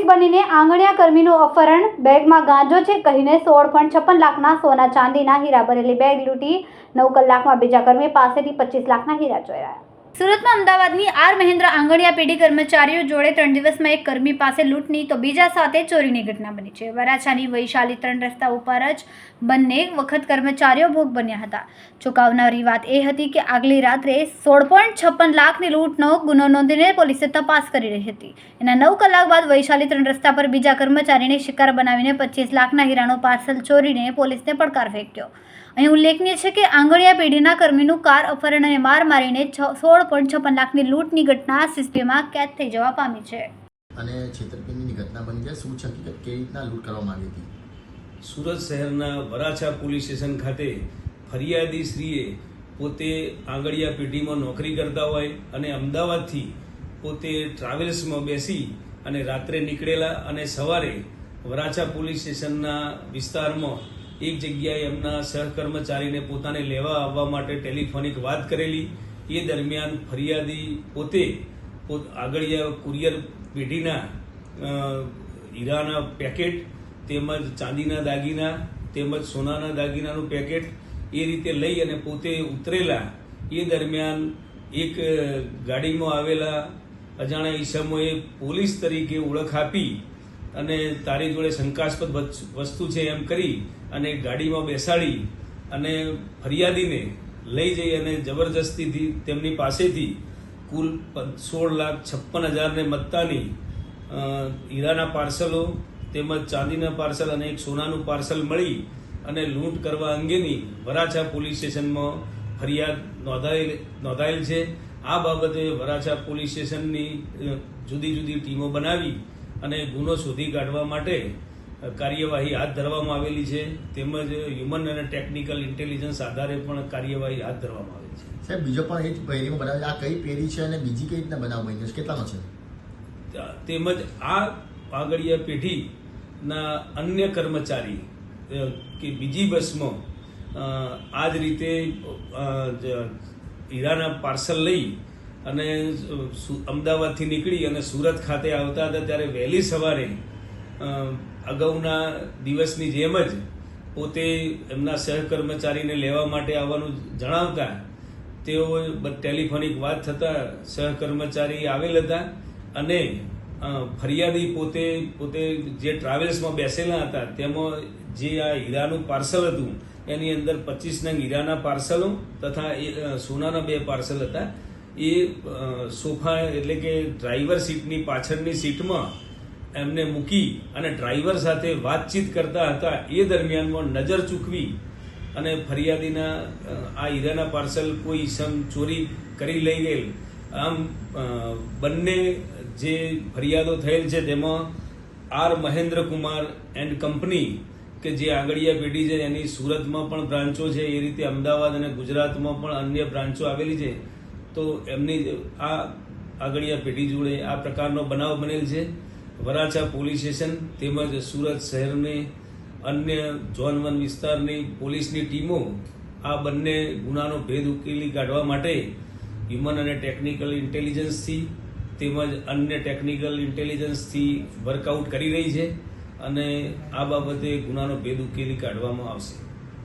બનીને આંગણિયા કર્મીનું અપહરણ, બેગમાં ગાંજો છે કહીને 16.56 લાખના સોના ચાંદીના હીરા ભરેલી બેગ લૂંટી 9 કલાકમાં બીજા કર્મી પાસેથી 25 લાખના હીરા ચોરાયા। સુરતમાં અમદાવાદની આર મહેન્દ્ર આંગણિયા પેઢી કર્મચારીઓ જોડે 3 દિવસમાં એક કર્મી પાસે લૂંટની તો બીજા સાથે ચોરીની ઘટના બની છે। વરાછાની વૈશાલી 3 રસ્તા ઉપર જ બંને વખત કર્મચારીઓ ભોગ બન્યા હતા। ચોંકાવનારી વાત એ હતી કે આગલી રાત્રે 16.56 લાખની લૂંટનો ગુનો નોંધીને પોલીસે તપાસ કરી રહી હતી। એના 9 કલાક બાદ વૈશાલી 3 રસ્તા પર બીજા કર્મચારીને શિકાર બનાવીને 25 લાખના હીરાનો પાર્સલ ચોરીને પોલીસને પડકાર ફેંક્યો। અહીં ઉલ્લેખનીય છે કે આંગણિયા પેઢીના કર્મીનું કાર અપહરણ અને માર મારીને 16.56 લાખની લૂંટની ઘટના સીસીટીવીમાં કેદ થઈ જવા પામી છે। અને છેતરપિંડીની ઘટના બની છે। શું છે હકીકત, કેવી રીતના લૂંટ કરવામાં આવી હતી? સુરત શહેરના વરાછા પોલીસ સ્ટેશન ખાતે ફરિયાદી શ્રીએ પોતે આંગણિયા પેઢીમાં નોકરી કરતા હોય અને અમદાવાદથી પોતે ટ્રાવેલ્સમાં બેસી અને રાત્રે નીકળેલા અને સવારે વરાછા પોલીસ સ્ટેશનના વિસ્તારમાં એક જગ્યાએ એમના સહકર્મચારીને પોતાને લેવા આવવા માટે ટેલિફોનિક વાત કરેલી। એ દરમિયાન ફરિયાદી પોતે આંગણિયા કુરિયર પેઢીના હીરાના પેકેટ તેમજ ચાંદીના દાગીના તેમજ સોનાના દાગીનાનું પેકેટ એ રીતે લઈ અને પોતે ઉતરેલા। એ દરમિયાન એક ગાડીમાં આવેલા અજાણ્યા ઈસમોએ પોલીસ તરીકે ઓળખ આપી અને તારી જોડે શંકાસ્પદ વસ્તુ છે એમ કરી અને ગાડીમાં બેસાડી અને ફરિયાદીને લઈ જઈ અને જબરજસ્તીથી તેમની પાસેથી કુલ 16,56,000 મત્તાની હીરાના પાર્સલો તેમજ ચાંદીના પાર્સલ અને એક સોનાનું પાર્સલ મળી અને લૂંટ કરવા અંગેની વરાછા પોલીસ સ્ટેશનમાં ફરિયાદ નોંધાયેલ છે। આ બાબતે વરાછા પોલીસ સ્ટેશનની જુદી જુદી ટીમો બનાવી અને ગુનો શોધી કાઢવા માટે કાર્યવાહી હાથ ધરવામાં આવેલી છે, તેમજ હ્યુમન અને ટેકનિકલ ઇન્ટેલિજન્સ આધારે પણ કાર્યવાહી હાથ ધરવામાં આવેલી છે। સાહેબ, બીજો પણ એ જ પેઢીમાં બનાવે, આ કઈ પેઢી છે અને બીજી કઈ રીતના બનાવ બની છે, કેટલાનો છે? તેમજ આ આંગણિયા પેઢીના અન્ય કર્મચારી કે બીજી બસમાં આ જ રીતે હીરાના પાર્સલ લઈ અને અમદાવાદથી નીકળી અને સુરત ખાતે આવતા હતા ત્યારે વહેલી સવારે અગાઉના દિવસની જેમ જ પોતે એમના સહકર્મચારીને લેવા માટે આવવાનું જણાવતા તેઓ ટેલિફોનિક વાત થતાં સહકર્મચારી આવેલ હતા અને ફરિયાદી પોતે જે ટ્રાવેલ્સમાં બેસેલા હતા તેમાં જે આ હીરાનું પાર્સલ હતું એની અંદર 25 નંગ હીરાના પાર્સલો તથા સોનાના 2 પાર્સલ હતા। એ સોફા એટલે કે ડ્રાઈવર સીટની પાછળની સીટમાં એમને મૂકી અને ડ્રાઈવર સાથે વાતચીત કરતા હતા। એ દરમિયાનમાં નજર ચૂકવી અને ફરિયાદીના આ હીરાના પાર્સલ કોઈ ઈસમ ચોરી કરી લઈ ગયેલ। આમ બંને જે ફરિયાદો થયેલ છે તેમાં R Mahendra Kumar and company કે જે આંગણિયા પેઢી છે એની સુરતમાં પણ બ્રાન્ચો છે, એ રીતે અમદાવાદ અને ગુજરાતમાં પણ અન્ય બ્રાન્ચો આવેલી છે। તો એમની આ આંગણિયા પેઢી જોડે આ પ્રકારનો બનાવ બનેલ છે। વરાછા પોલીસ સ્ટેશન તેમજ સુરત શહેરની અન્ય ઝોન 1 વિસ્તારની પોલીસની ટીમો આ બંને ગુનાનો ભેદ ઉકેલી કાઢવા માટે હ્યુમન અને ટેકનિકલ ઇન્ટેલિજન્સથી તેમજ અન્ય ટેકનિકલ ઇન્ટેલિજન્સથી વર્કઆઉટ કરી રહી છે અને આ બાબતે ગુનાનો ભેદ ઉકેલી કાઢવામાં આવશે।